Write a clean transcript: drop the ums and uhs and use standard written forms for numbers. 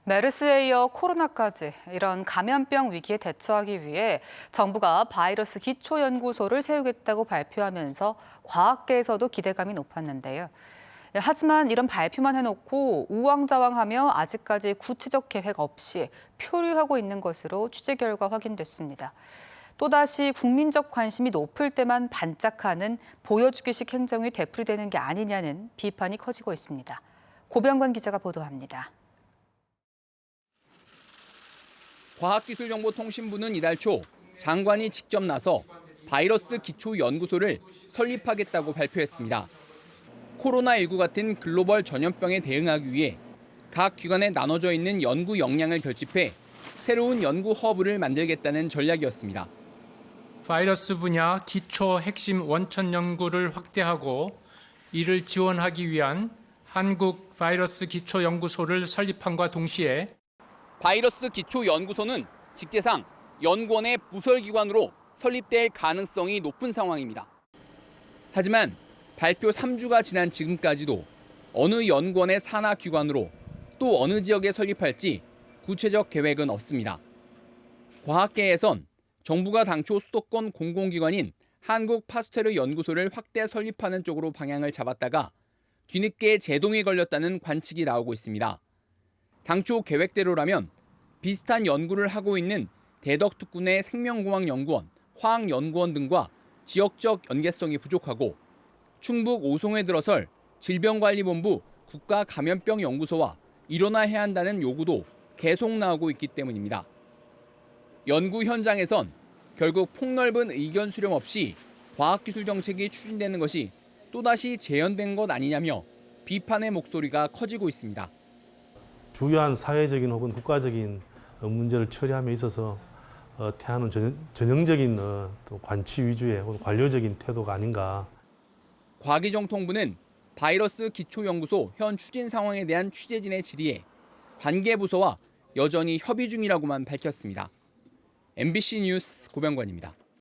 메르스에 이어 코로나까지 이런 감염병 위기에 대처하기 위해 정부가 바이러스 기초연구소를 세우겠다고 발표하면서 과학계에서도 기대감이 높았는데요. 하지만 이런 발표만 해놓고 우왕좌왕하며 아직까지 구체적 계획 없이 표류하고 있는 것으로 취재 결과 확인됐습니다. 또다시 국민적 관심이 높을 때만 반짝하는 보여주기식 행정이 되풀이되는 게 아니냐는 비판이 커지고 있습니다. 고병관 기자가 보도합니다. 과학기술정보통신부는 이달 초 장관이 직접 나서 바이러스 기초연구소를 설립하겠다고 발표했습니다. 코로나19 같은 글로벌 전염병에 대응하기 위해 각 기관에 나눠져 있는 연구 역량을 결집해 새로운 연구 허브를 만들겠다는 전략이었습니다. 바이러스 분야 기초 핵심 원천 연구를 확대하고 이를 지원하기 위한 한국 바이러스 기초 연구소를 설립함과 동시에 바이러스 기초연구소는 직제상 연구원의 부설기관으로 설립될 가능성이 높은 상황입니다. 하지만 발표 3주가 지난 지금까지도 어느 연구원의 산하 기관으로 또 어느 지역에 설립할지 구체적 계획은 없습니다. 과학계에선 정부가 당초 수도권 공공기관인 한국 파스테르 연구소를 확대 설립하는 쪽으로 방향을 잡았다가 뒤늦게 제동이 걸렸다는 관측이 나오고 있습니다. 당초 계획대로라면 비슷한 연구를 하고 있는 대덕특군의 생명공학연구원, 화학연구원 등과 지역적 연계성이 부족하고 충북 오송에 들어설 질병관리본부 국가감염병연구소와 일원화해야 한다는 요구도 계속 나오고 있기 때문입니다. 연구 현장에선 결국 폭넓은 의견 수렴 없이 과학기술 정책이 추진되는 것이 또다시 재현된 것 아니냐며 비판의 목소리가 커지고 있습니다. 주요한 사회적인 혹은 국가적인 문제를 처리함에 있어서 태하는 전형적인 또 관치 위주의 혹은 관료적인 태도가 아닌가. 과기정통부는 바이러스 기초연구소 현 추진 상황에 대한 취재진의 질의에 관계부서와 여전히 협의 중이라고만 밝혔습니다. MBC 뉴스 고병관입니다.